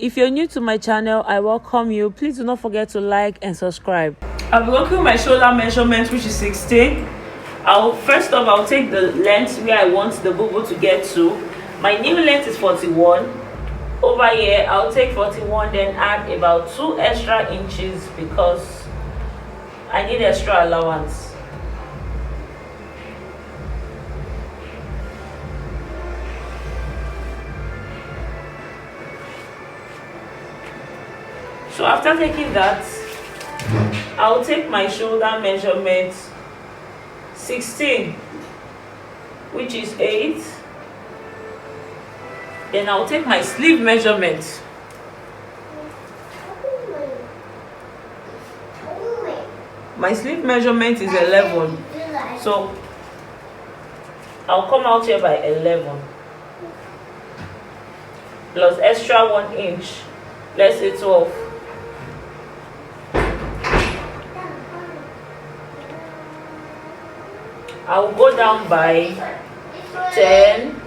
If you're new to my channel, I welcome you. Please do not forget to like and subscribe. I'll be working with my shoulder measurement, which is 16. I'll take the length where I want the bubu to get to. My new length is 41. Over here, I'll take 41, then add about 2 extra inches because I need extra allowance. So after taking that, I'll take my shoulder measurement 16, which is 8. Then I'll take my sleeve measurement. My sleeve measurement is 11. So I'll come out here by 11. Plus extra 1 inch. Let's say 12. I will go down by 10.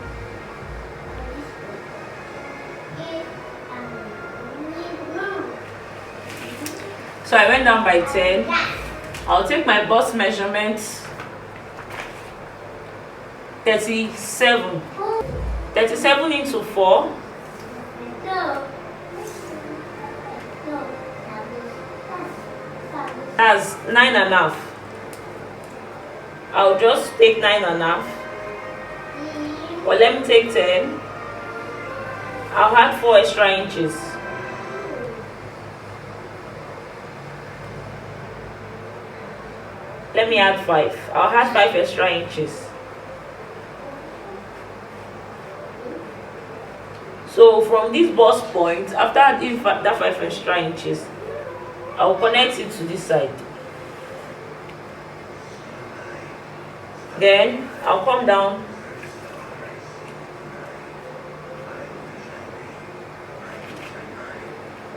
So I went down by 10. I'll take my bust measurement 37. 37 into 4. That's 9.5. I'll just take 9.5. Well, let me take 10. I'll add 4 extra inches. Let me add 5. I'll add 5 extra inches. So from this bust point, after adding that 5 extra inches, I'll connect it to this side. Then I'll come down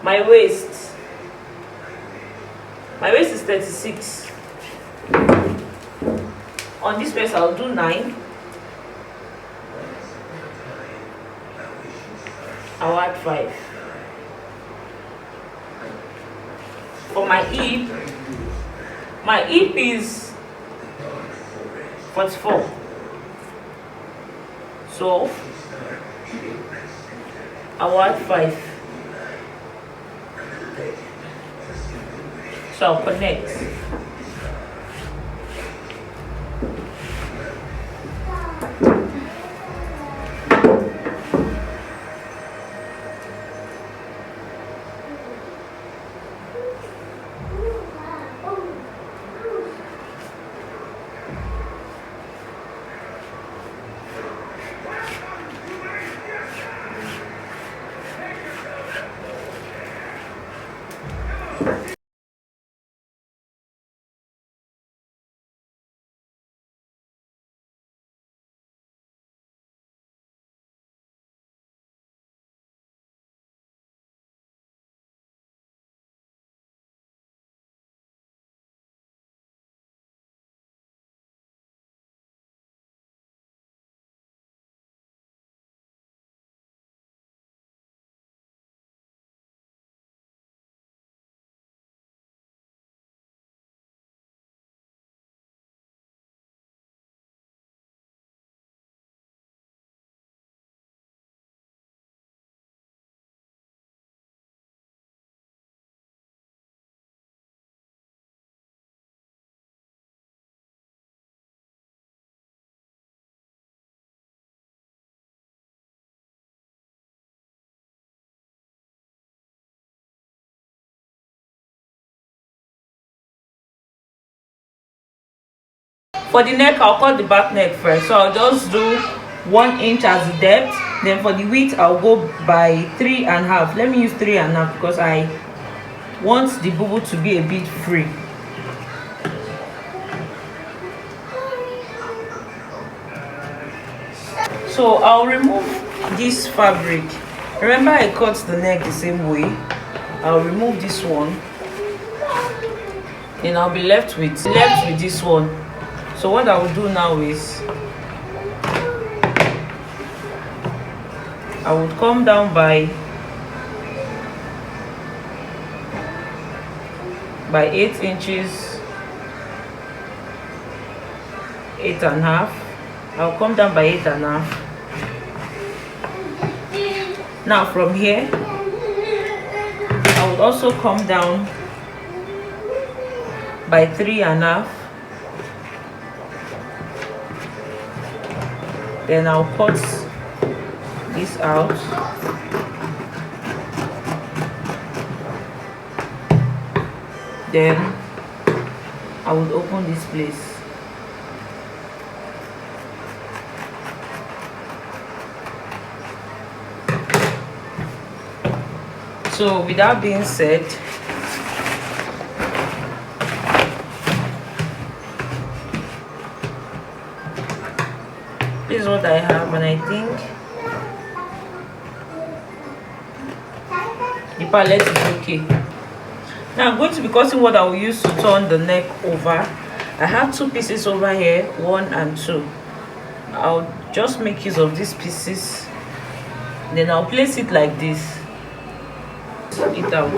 my waist. My waist is 36. On this waist I'll do 9. I'll add 5. For my hip is 44. So I'll add 5. So I'll connect. For the neck, I'll cut the back neck first. So I'll just do 1 inch as the depth. Then for the width, I'll go by 3.5. Let me use 3.5 because I want the bubu to be a bit free. So I'll remove this fabric. Remember, I cut the neck the same way. I'll remove this one. Then I'll be left with this one. So what I will do now is I would come down by by 8 inches, 8.5. I'll come down by 8.5. Now from here I would also come down by 3.5. Then I'll cut this out. Then I would open this place. So with that being said, this is what I have, and I think the palette is okay. Now I'm going to be cutting what I will use to turn the neck over. I have 2 pieces over here, 1 and 2. I'll just make use of these pieces, then I'll place it like this. It out.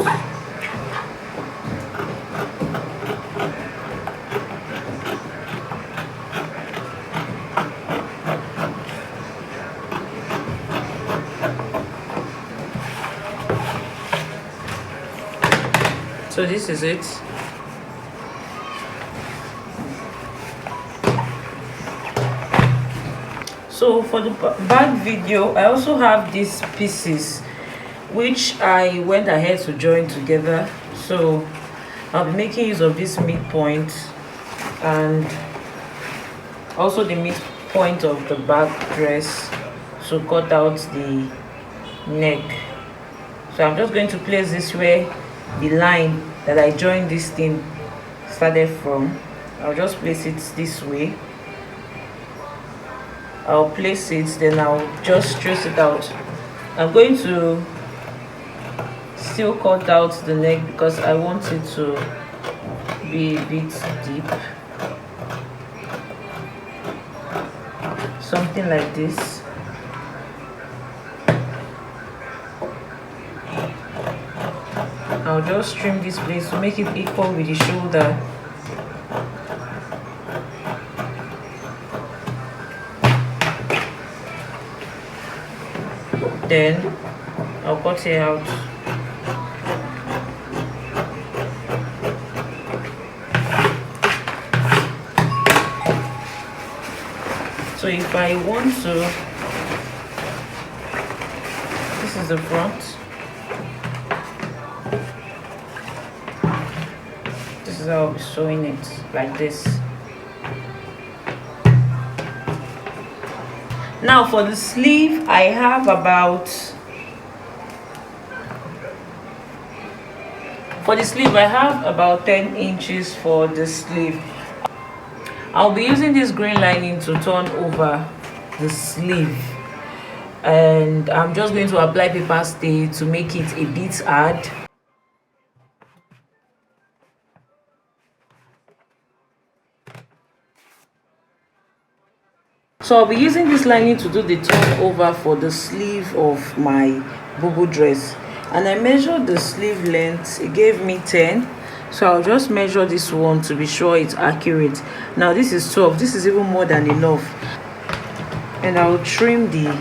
So this is it. So for the back video, I also have these pieces which I went ahead to join together. So I'll be making use of this midpoint and also the midpoint of the back dress to cut out the neck. So I'm just going to place this where the line that I joined this thing started from. I'll just place it this way. I'll place it, then I'll just trace it out. I'm going to still cut out the neck because I want it to be a bit deep, something like this. I'll just trim this place to make it equal with the shoulder. Then I'll cut it out. So if I want to, this is the front. This is how I'll be sewing it, like this. Now for the sleeve, I have about, for the sleeve I have about 10 inches for the sleeve. I'll be using this green lining to turn over the sleeve, and I'm just going to apply paper stay to make it a bit hard. So I'll be using this lining to do the turn over for the sleeve of my Bubu dress, and I measured the sleeve length. It gave me 10. So I'll just measure this one to be sure it's accurate. Now this is 12. This is even more than enough. And I'll trim the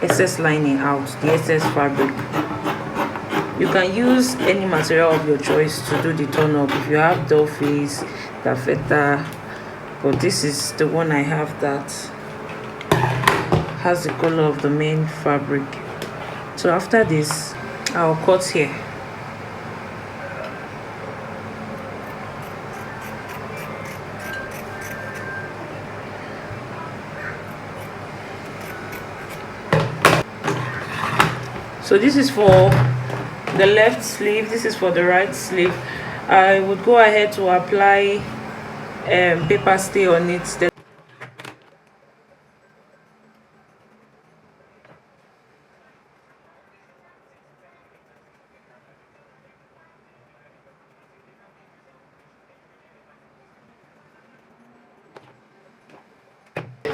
excess lining out, the excess fabric. You can use any material of your choice to do the turn up. If you have doll face, taffeta, but this is the one I have that has the color of the main fabric. So after this, I'll cut here. So this is for the left sleeve, this is for the right sleeve. I would go ahead to apply paper stay on it.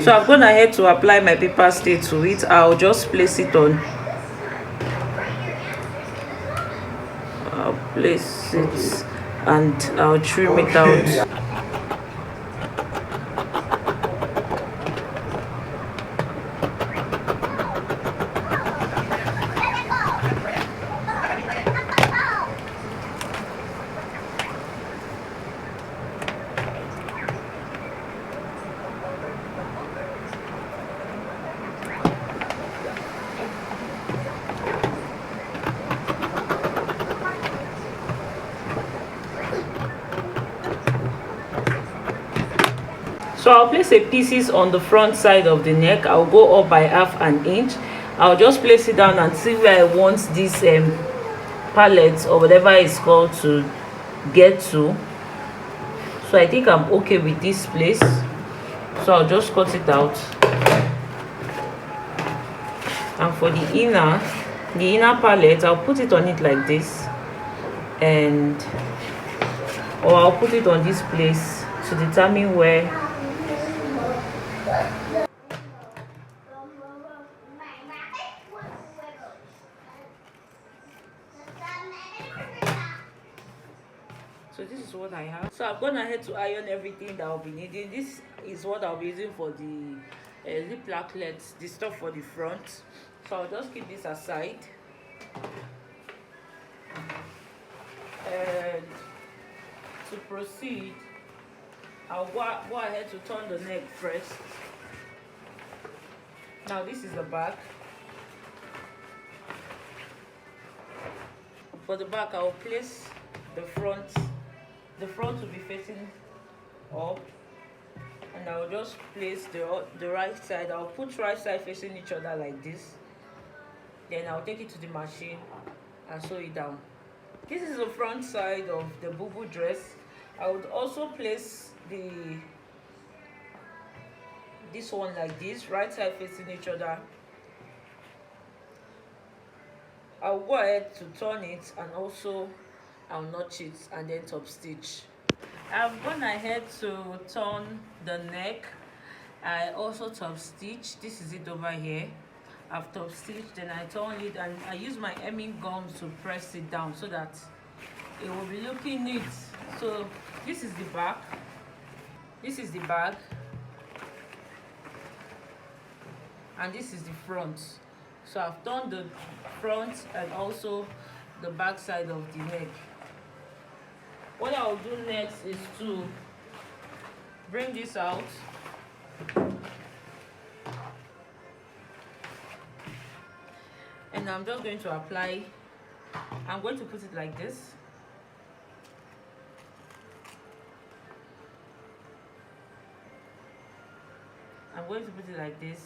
So I've gone ahead to apply my paper stay to it. I'll just place it on. and I'll trim it out. So I'll place the pieces on the front side of the neck. I'll go up by half an inch. I'll just place it down and see where I want this palette or whatever it's called to get to. So I think I'm okay with this place, so I'll just cut it out. And for the inner palette, I'll put it on it like this, or I'll put it on this place to determine where. So this is what I have. So I'm gonna head to iron everything that I'll be needing. This is what I'll be using for the lip lacklets, the stuff for the front. So I'll just keep this aside. And to proceed, I'll go ahead to turn the neck first. Now this is the back. For the back, I'll place the front. The front will be facing up, and I'll just place the right side. I'll put right side facing each other like this. Then I'll take it to the machine and sew it down. This is the front side of the Bubu dress. I would also place this one like this, right side facing each other. I'll go ahead to turn it, and also I'll notch it and then top stitch. I've gone ahead to turn the neck. I also top stitch. This is it over here. I've top stitched, then I turn it, and I use my hemming gums to press it down so that it will be looking neat. So this is the back. This is the back, and this is the front. So I've done the front and also the back side of the neck. What I'll do next is to bring this out. And I'm just going to apply. I'm going to put it like this. I'm going to put it like this.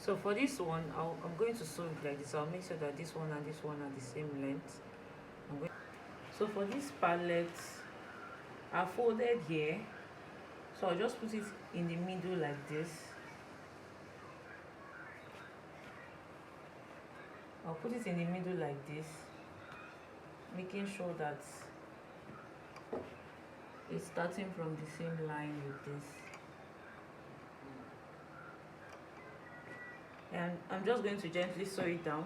So for this one, I'm going to sew it like this. I'll make sure that this one and this one are the same length. So for this palette, I folded here. So I'll just put it in the middle like this. I'll put it in the middle like this, making sure that it's starting from the same line with this. And I'm just going to gently sew it down.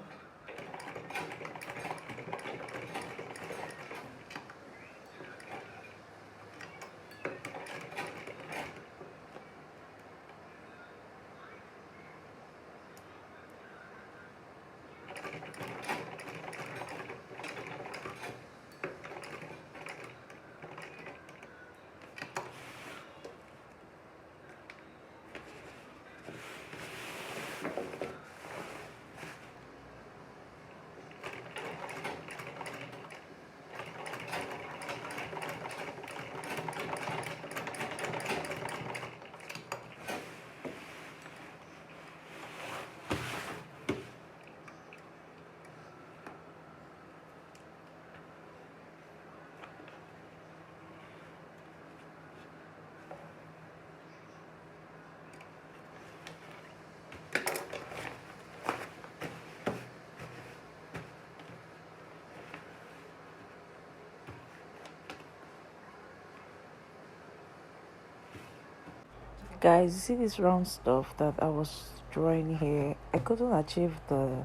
Guys, you see this round stuff that I was drawing here? I couldn't achieve the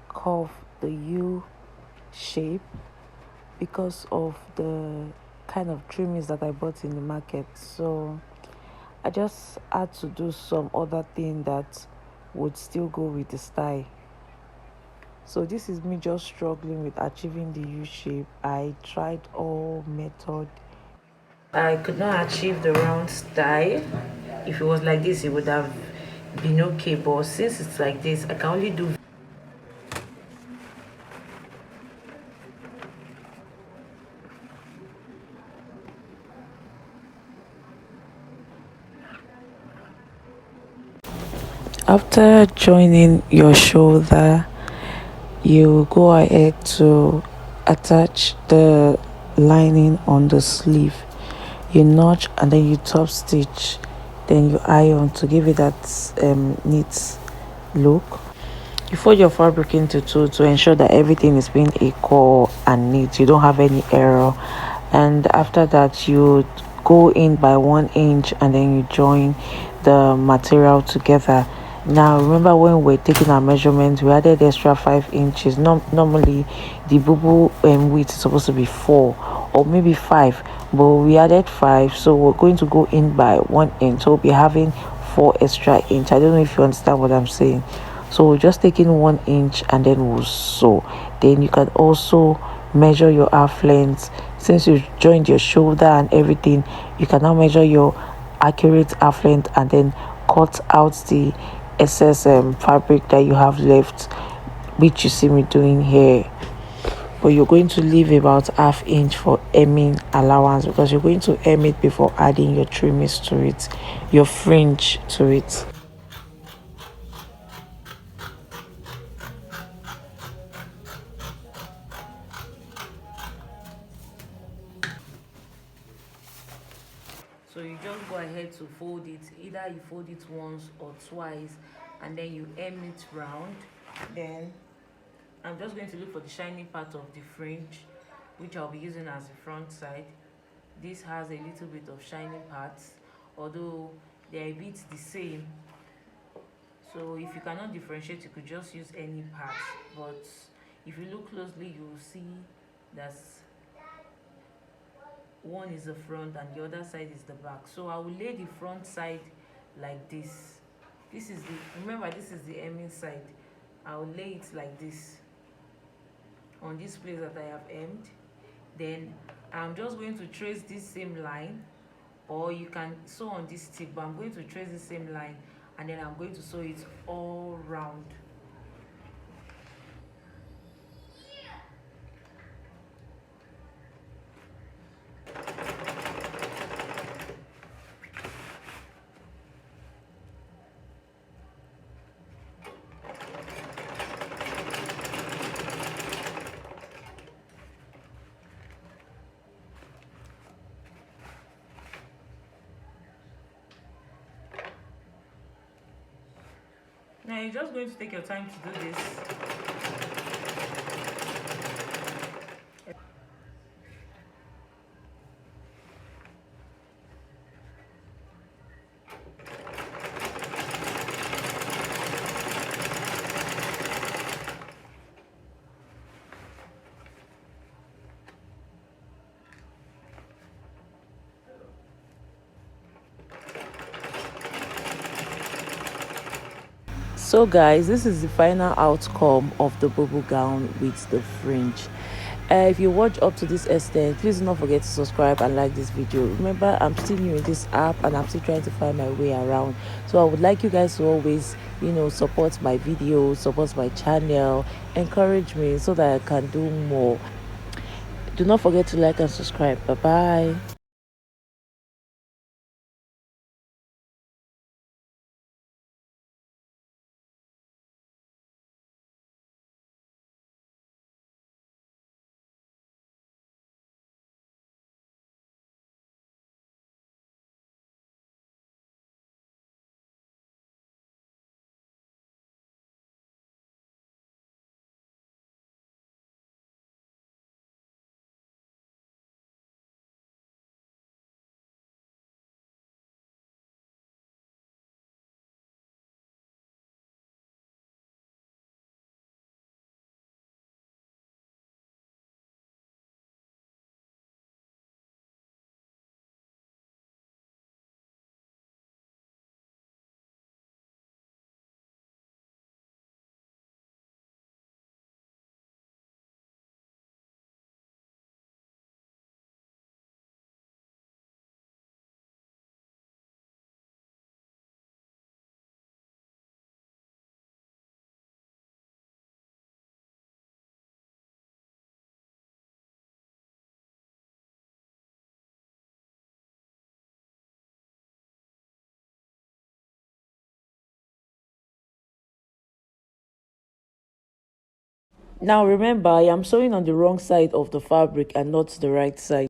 curve, the U shape, because of the kind of trimmings that I bought in the market. So I just had to do some other thing that would still go with the style. So this is me just struggling with achieving the U shape. I tried all method. I could not achieve the round style. If it was like this, it would have been okay, but since it's like this, I can only do. After joining your shoulder, you go ahead to attach the lining on the sleeve. You notch and then you top stitch, then you iron to give it that neat look. You fold your fabric into two to ensure that everything is being equal and neat, you don't have any error. And after that, you go in by 1 inch and then you join the material together. Now remember, when we're taking our measurements, we added extra 5 inches. Normally the bubu width is supposed to be 4 or maybe 5, but we added 5, so we're going to go in by 1 inch, so we'll be having 4 extra inch. I don't know if you understand what I'm saying. So we're just taking 1 inch and then we'll sew. Then you can also measure your half length. Since you joined your shoulder and everything, you can now measure your accurate half length and then cut out the excess fabric that you have left, which you see me doing here. But you're going to leave about ½ inch for hemming allowance, because you're going to hem it before adding your trimmings to it, your fringe to it. So you just go ahead to fold it. Either you fold it once or twice and then you hem it round. Then I'm just going to look for the shiny part of the fringe, which I'll be using as the front side. This has a little bit of shiny parts, although they're a bit the same. So if you cannot differentiate, you could just use any part. But if you look closely, you will see that one is the front and the other side is the back. So I will lay the front side like this. This is the, remember, this is the hemming side. I will lay it like this on this place that I have hemmed. Then I'm just going to trace this same line, or you can sew on this tip, but I'm going to trace the same line and then I'm going to sew it all round. Now you're just going to take your time to do this. So guys, this is the final outcome of the bubble gown with the fringe. If you watch up to this extent, please do not forget to subscribe and like this video. Remember, I'm still new in this app and I'm still trying to find my way around, so I would like you guys to always, support my videos, support my channel, encourage me so that I can do more. Do not forget to like and subscribe. Bye bye. Now remember, I am sewing on the wrong side of the fabric and not the right side.